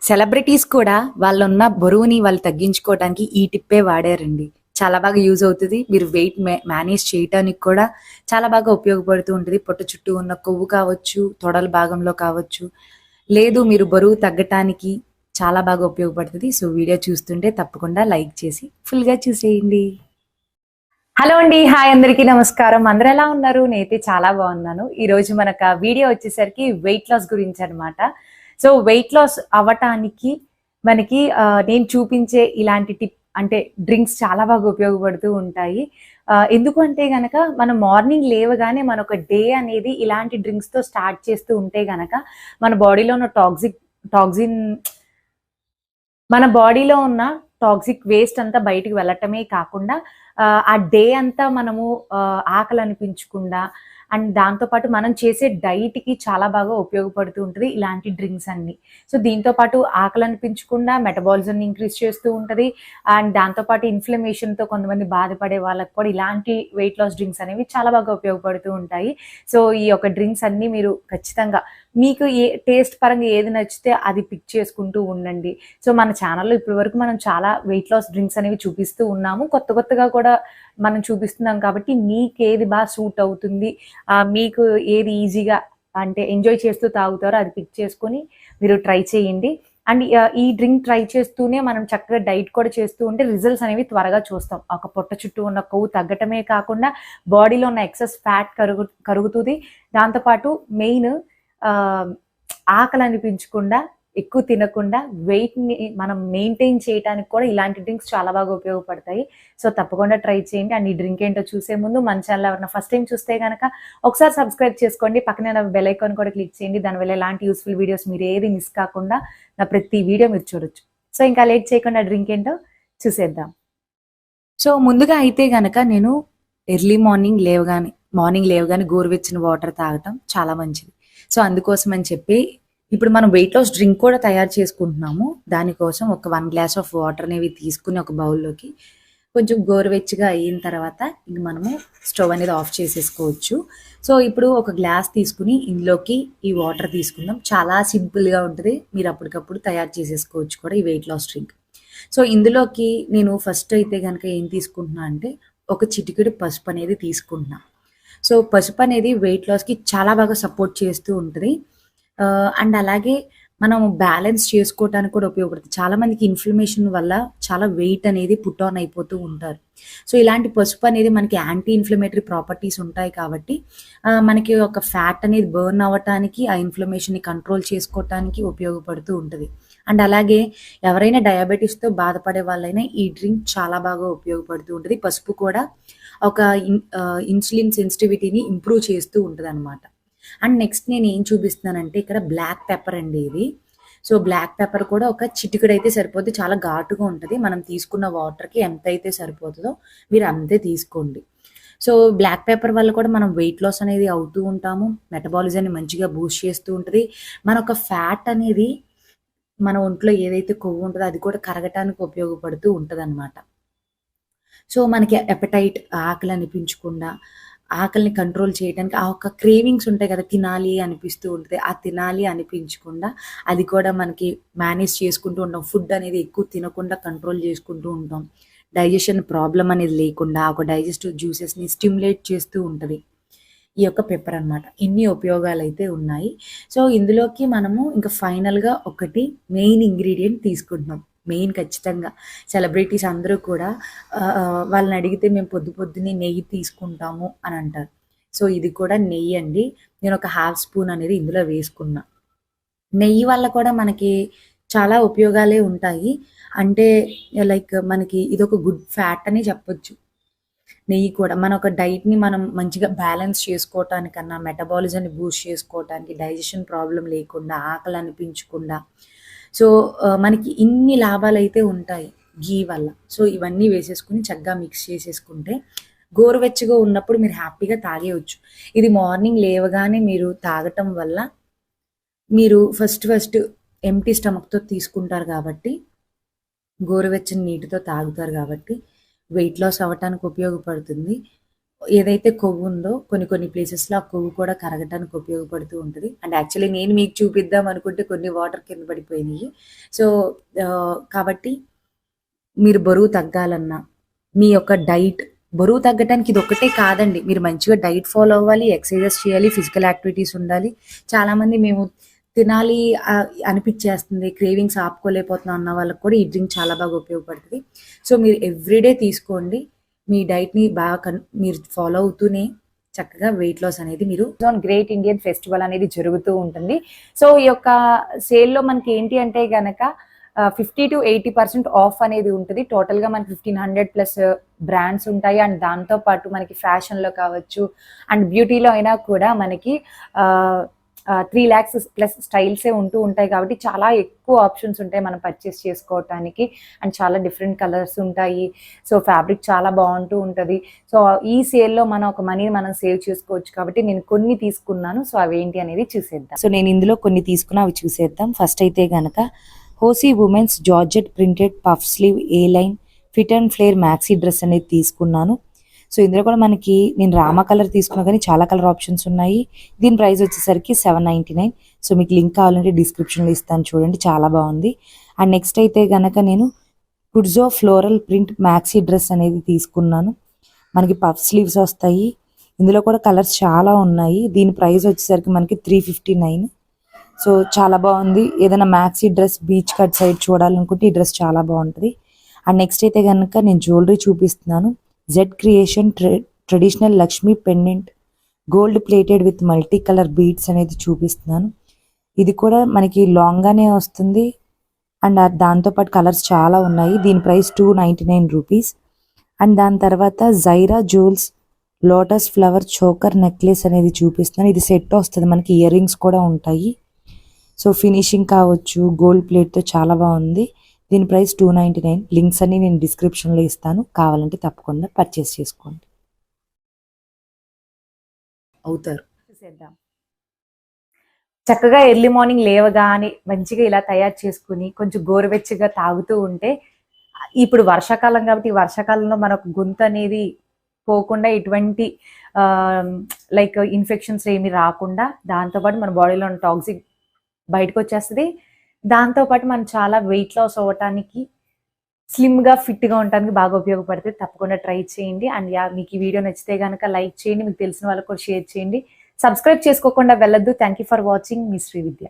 Celebrities కూడా వాళ్ళున్న బరువుని వాళ్ళు తగ్గించుకోవడానికి ఈ టిప్పే వాడారండి. చాలా బాగా యూజ్ అవుతది. మీరు వెయిట్ మేనేజ్ చేయటానికి కూడా చాలా బాగా ఉపయోగపడుతూ ఉంటది. పొట్ట చుట్టూ ఉన్న కొవ్వు కావచ్చు, తొడల భాగంలో కావచ్చు, లేదు మీరు బరువు తగ్గటానికి చాలా బాగా ఉపయోగపడుతది. సో, వీడియో చూస్తుంటే తప్పకుండా లైక్ చేసి ఫుల్‌గా చూసేయండి. హలో అండి. హాయ్ అందరికీ నమస్కారం. అందరూ ఎలా ఉన్నారు? నేనైతే చాలా బాగున్నాను. ఈరోజు మనకు వీడియో వచ్చేసరికి వెయిట్ లాస్ గురించి అనమాట. సో వెయిట్ లాస్ అవ్వటానికి మనకి నేను చూపించే ఇలాంటి టిప్ అంటే డ్రింక్స్ చాలా బాగా ఉపయోగపడుతూ ఉంటాయి. ఎందుకు అంటే గనక మనం మార్నింగ్ లేవగానే మన ఒక డే అనేది ఇలాంటి డ్రింక్స్‌తో స్టార్ట్ చేస్తూ ఉంటే గనక మన బాడీలో ఉన్న టాక్సిన్ మన బాడీలో ఉన్న టాక్సిక్ వేస్ట్ అంతా బయటికి వెళ్ళటమే కాకుండా ఆ డే అంతా మనము ఆకలి అనిపించకుండా అండ్ దాంతోపాటు మనం చేసే డైట్‌కి చాలా బాగా ఉపయోగపడుతూ ఉంటది ఇలాంటి డ్రింక్స్ అన్నీ. సో, దీంతో పాటు ఆకలి అనిపించకుండా మెటబాలిజంని ఇంక్రీజ్ చేస్తూ ఉంటది. అండ్ దాంతోపాటు ఇన్‌ఫ్లమేషన్‌తో కొంతమంది బాధపడే వాళ్ళకి కూడా ఇలాంటి వెయిట్ లాస్ డ్రింక్స్ అనేవి చాలా బాగా ఉపయోగపడుతూ ఉంటాయి. సో, ఈ యొక్క డ్రింక్స్ అన్నీ మీరు ఖచ్చితంగా మీకు టేస్ట్ పరంగా ఏది నచ్చితే అది పిక్ చేసుకుంటూ ఉండండి. సో, మన ఛానల్‌లో ఇప్పటి వరకు మనం చాలా వెయిట్ లాస్ డ్రింక్స్ అనేవి చూపిస్తూ ఉన్నాము. కొత్తగా కూడా మనం చూపిస్తున్నాం కాబట్టి మీకేది బాగా సూట్ అవుతుంది, మీకు ఏది ఈజీగా అంటే ఎంజాయ్ చేస్తూ తాగుతారో అది పిక్ చేసుకొని మీరు ట్రై చేయండి. అండ్ ఈ డ్రింక్ ట్రై చేస్తూనే మనం చక్కగా డైట్ కూడా చేస్తూ ఉంటే రిజల్ట్స్ అనేవి త్వరగా చూస్తాం. ఒక పొట్ట చుట్టూ ఉన్న కొవ్వు తగ్గటమే కాకుండా బాడీలో ఉన్న ఎక్సెస్ ఫ్యాట్ కరుగుతుంది. దాంతోపాటు మెయిన్ ఆకలి అనిపించకుండా, ఎక్కువ తినకుండా వెయిట్‌ని మనం మెయింటైన్ చేయటానికి కూడా ఇలాంటి డ్రింక్స్ చాలా బాగా ఉపయోగపడతాయి. సో, తప్పకుండా ట్రై చేయండి. అండ్ ఈ డ్రింక్ ఏంటో చూసే ముందు మన ఛానల్ ఎవరైనా ఫస్ట్ టైమ్ చూస్తే గనక ఒకసారి సబ్స్క్రైబ్ చేసుకోండి. పక్కనే ఉన్న బెల్ ఐకాన్ కూడా క్లిక్ చేయండి. దానివల్ల ఎలాంటి యూజ్‌ఫుల్ వీడియోస్ మీరు ఏది మిస్ కాకుండా నా ప్రతి వీడియో మీరు చూడొచ్చు. సో, ఇంకా లేట్ చేయకుండా డ్రింక్ ఏంటో చూసేద్దాం. సో, ముందుగా అయితే గనక నేను ఎర్లీ మార్నింగ్ లేవగానే గోరువెచ్చని వాటర్ తాగటం చాలా మంచిది. సో, అందుకోసం అని చెప్పి ఇప్పుడు మనం వెయిట్ లాస్ డ్రింక్ కూడా తయారు చేసుకుంటున్నాము. దానికోసం ఒక 1 గ్లాస్ ఆఫ్ వాటర్ అనేవి తీసుకుని ఒక బౌల్‌లోకి కొంచెం గోరువెచ్చగా అయిన తర్వాత ఇంక మనము స్టవ్ అనేది ఆఫ్ చేసేసుకోవచ్చు. సో, ఇప్పుడు ఒక గ్లాస్ తీసుకుని ఇందులోకి ఈ వాటర్ తీసుకుందాం. చాలా సింపుల్‌గా ఉంటది. మీరు అప్పటికప్పుడు తయారు చేసేసుకోవచ్చు కూడా ఈ వెయిట్ లాస్ డ్రింక్. సో, ఇందులోకి నేను ఫస్ట్ అయితే గనక ఏం తీసుకుంటున్నా అంటే ఒక చిటికెడు పసుపు అనేది తీసుకుంటున్నా. సో, పసుపు అనేది వెయిట్ లాస్‌కి చాలా బాగా సపోర్ట్ చేస్తూ ఉంటది. అండ్ అలాగే మనం బ్యాలెన్స్ చేసుకోవటానికి కూడా ఉపయోగపడుతుంది. చాలామందికి ఇన్‌ఫ్లమేషన్ వల్ల చాలా వెయిట్ అనేది పుట్ ఆన్ అయిపోతూ ఉంటారు. సో, ఇలాంటి పసుపు అనేది మనకి యాంటీ ఇన్‌ఫ్లమేటరీ ప్రాపర్టీస్ ఉంటాయి కాబట్టి మనకి ఒక ఫ్యాట్ అనేది బర్న్ అవ్వటానికి, ఆ ఇన్‌ఫ్లమేషన్‌ని కంట్రోల్ చేసుకోవటానికి ఉపయోగపడుతూ ఉంటది. అండ్ అలాగే ఎవరైనా డయాబెటిస్‌తో బాధపడే వాళ్ళైనా ఈ డ్రింక్ చాలా బాగా ఉపయోగపడుతూ ఉంటది. పసుపు కూడా ఒక ఇన్సులిన్ సెన్సిటివిటీని ఇంప్రూవ్ చేస్తూ ఉంటదనమాట. అండ్ నెక్స్ట్ నేను ఏం చూపిస్తున్నానంటే ఇక్కడ బ్లాక్ పెప్పర్ అండి ఇది. సో, బ్లాక్ పెప్పర్ కూడా ఒక చిటికెడైతే సరిపోద్ది. చాలా ఘాటుగా ఉంటది. మనం తీసుకున్న వాటర్‌కి ఎంతైతే సరిపోతదో మీరు అంతే తీసుకోండి. సో, బ్లాక్ పెప్పర్ వల్ల కూడా మనం వెయిట్ లాస్ అనేది అవుతూ ఉంటాము. మెటబాలిజంని మంచిగా బూస్ట్ చేస్తూ ఉంటది. మన ఒక ఫ్యాట్ అనేది మన ఒంట్లో ఏదైతే కొవ్వు ఉంటదో అది కూడా కరగటానికి ఉపయోగపడుతూ ఉంటదనమాట. సో, మనకి అపెటైట్ ఆకలి అనిపించకుండా, ఆకలిని కంట్రోల్ చేయడానికి ఆ ఒక్క క్రేవింగ్స్ ఉంటాయి కదా! తినాలి అనిపిస్తూ ఉంటది. ఆ తినాలి అనిపించకుండా అది కూడా మనకి మేనేజ్ చేసుకుంటూ ఉంటాం. ఫుడ్ అనేది ఎక్కువ తినకుండా కంట్రోల్ చేసుకుంటూ ఉంటాం. డైజెషన్ ప్రాబ్లమ్ అనేది లేకుండా ఒక డైజెస్టివ్ జ్యూసెస్‌ని స్టిమ్యులేట్ చేస్తూ ఉంటది. ఈ యొక్క పెప్పర్ అనమాట. ఇన్ని ఉపయోగాలైతే ఉన్నాయి. సో, ఇందులోకి మనము ఇంక ఫైనల్‌గా ఒకటి మెయిన్ ఇంగ్రీడియెంట్ తీసుకుంటున్నాం. మెయిన్ ఖచ్చితంగా సెలబ్రిటీస్ అందరూ కూడా వాళ్ళని అడిగితే మేము పొద్దున్నే నెయ్యి తీసుకుంటాము అని అంటారు. సో, ఇది కూడా నెయ్యండి. నేను ఒక హాఫ్ స్పూన్ అనేది ఇందులో వేసుకున్నా. నెయ్యి వల్ల కూడా మనకి చాలా ఉపయోగాలే ఉంటాయి. అంటే లైక్ మనకి ఇదొక గుడ్ ఫ్యాట్ అని చెప్పొచ్చు. నెయ్యి కూడా మన ఒక డైట్‌ని మనం మంచిగా బ్యాలెన్స్ చేసుకోవటానికన్నా, మెటబాలిజంని బూస్ట్ చేసుకోవటానికి, డైజెషన్ ప్రాబ్లమ్ లేకుండా, ఆకలి అనిపించకుండా సో, మనకి ఇన్ని లాభాలైతే ఉంటాయి ఘీ వల్ల. సో, ఇవన్నీ వేసేసుకొని చక్కగా మిక్స్ చేసేసుకుంటే గోరువెచ్చగా ఉన్నప్పుడు మీరు హ్యాపీగా తాగేయొచ్చు. ఇది మార్నింగ్ లేవగానే మీరు తాగటం వల్ల మీరు ఫస్ట్ ఎంప్టీ స్టమక్‌తో తీసుకుంటారు కాబట్టి గోరువెచ్చని నీటితో తాగుతారు కాబట్టి వెయిట్ లాస్ అవ్వటానికి ఉపయోగపడుతుంది. ఏదైతే కొవ్వు ఉందో కొన్ని కొన్ని ప్లేసెస్‌లో ఆ కొవ్వు కూడా కరగటానికి ఉపయోగపడుతూ ఉంటది. అండ్ యాక్చువల్లీ నేను మీకు చూపిద్దాం అనుకుంటే కొన్ని వాటర్ కింద పడిపోయినియి. సో, కాబట్టి మీరు బరువు తగ్గాలన్నా, మీ యొక్క డైట్ బరువు తగ్గటానికి ఇదొక్కటే కాదండి. మీరు మంచిగా డైట్ ఫాలో అవ్వాలి, ఎక్సర్‌సైజెస్ చేయాలి, ఫిజికల్ యాక్టివిటీస్ ఉండాలి. చాలామంది మేము తినాలి అనిపిచ్చేస్తుంది, క్రేవింగ్స్ ఆపుకోలేకపోతున్నాం అన్న వాళ్ళకి కూడా ఈ డ్రింక్ చాలా బాగా ఉపయోగపడుతది. సో, మీరు ఎవ్రీడే తీసుకోండి. మీ డైట్‌ని బాగా మీరు ఫాలో అవుతూనే చక్కగా వెయిట్ లాస్ అనేది మీరు గ్రేట్ ఇండియన్ ఫెస్టివల్ అనేది జరుగుతూ ఉంటుంది. సో, ఈ యొక్క సేల్‌లో మనకి ఏంటి అంటే గనక 50-80% ఆఫ్ అనేది ఉంటుంది. టోటల్‌గా మనకి 1500 ప్లస్ బ్రాండ్స్ ఉంటాయి. అండ్ దాంతో పాటు మనకి ఫ్యాషన్‌లో కావచ్చు అండ్ బ్యూటీలో అయినా కూడా మనకి 3 లాక్స్ ప్లస్ స్టైల్సే ఉంటూ ఉంటాయి కాబట్టి చాలా ఎక్కువ ఆప్షన్స్ ఉంటాయి మనం పర్చేస్ చేసుకోవటానికి. అండ్ చాలా డిఫరెంట్ కలర్స్ ఉంటాయి. సో, ఫ్యాబ్రిక్ చాలా బాగుంటూ ఉంటుంది. సో, ఈ సేల్‌లో మనం ఒక మనీని మనం సేవ్ చేసుకోవచ్చు కాబట్టి నేను కొన్ని తీసుకున్నాను. సో, అవేంటి అనేది చూసేద్దాం. సో, నేను ఇందులో కొన్ని తీసుకున్నా, అవి చూసేద్దాం. ఫస్ట్ అయితే గనక Hosie women's georgette printed puff sleeve A line fit and flare maxi dress అనేది తీసుకున్నాను. సో, ఇందులో కూడా మనకి నేను రామా కలర్ తీసుకున్నా కానీ చాలా కలర్ ఆప్షన్స్ ఉన్నాయి. దీని ప్రైస్ వచ్చేసరికి 799. సో, మీకు లింక్ కావాలంటే డిస్క్రిప్షన్లో ఇస్తాను చూడండి, చాలా బాగుంది. అండ్ నెక్స్ట్ అయితే గనక నేను కుడ్జో ఫ్లోరల్ ప్రింట్ మ్యాక్సీ డ్రెస్ అనేది తీసుకున్నాను. మనకి పఫ్ స్లీవ్స్ వస్తాయి. ఇందులో కూడా కలర్స్ చాలా ఉన్నాయి. దీని ప్రైస్ వచ్చేసరికి మనకి 359. సో, చాలా బాగుంది. ఏదైనా maxi dress beach cut side చూడాలనుకుంటే ఈ డ్రెస్ చాలా బాగుంటుంది. అండ్ నెక్స్ట్ అయితే కనుక నేను జ్యువెలరీ చూపిస్తున్నాను. Z creation traditional Lakshmi pendant gold plated with multi colour beads అనేది చూపిస్తున్నాను. ఇది కూడా మనకి లాంగ్గానే వస్తుంది. అండ్ దాంతోపాటు కలర్స్ చాలా ఉన్నాయి. దీని ప్రైస్ 299 రూపీస్. అండ్ దాని తర్వాత Jaira jewels lotus flower choker necklace అనేది చూపిస్తున్నాను. ఇది సెట్ వస్తుంది, మనకి ఇయర్ రింగ్స్ కూడా ఉంటాయి. సో, ఫినిషింగ్ కావచ్చు గోల్డ్ ప్లేట్తో చాలా బాగుంది. దీని ప్రైస్ 299. లింక్స్ అన్ని నేను డిస్క్రిప్షన్లో ఇస్తాను, కావాలంటే తప్పకుండా పర్చేస్ చేసుకోండి. అవుతారు. చూసేద్దాం. చక్కగా ఎర్లీ మార్నింగ్ లేవగానే మంచిగా ఇలా తయారు చేసుకుని కొంచెం గోరువెచ్చగా తాగుతూ ఉంటే, ఇప్పుడు వర్షాకాలం కాబట్టి ఈ వర్షాకాలంలో మనకు గొంతు అనేది పోకుండా ఎటువంటి లైక్ ఇన్ఫెక్షన్స్ ఏమి రాకుండా దాంతోపాటు మన బాడీలో ఉన్న టాక్సిక్ బయటకు వచ్చేస్తుంది. దాంతోపాటు మనం చాలా వెయిట్ లాస్ అవ్వటానికి, స్లిమ్గా ఫిట్గా ఉండటానికి బాగా ఉపయోగపడుతుంది. తప్పకుండా ట్రై చేయండి. అండ్ మీకు ఈ వీడియో నచ్చితే కనుక లైక్ చేయండి, మీకు తెలిసిన వాళ్ళకి కూడా షేర్ చేయండి. సబ్స్క్రైబ్ చేసుకోకుండా వెళ్ళొద్దు. Thank you for watching. మీ శ్రీ విద్య.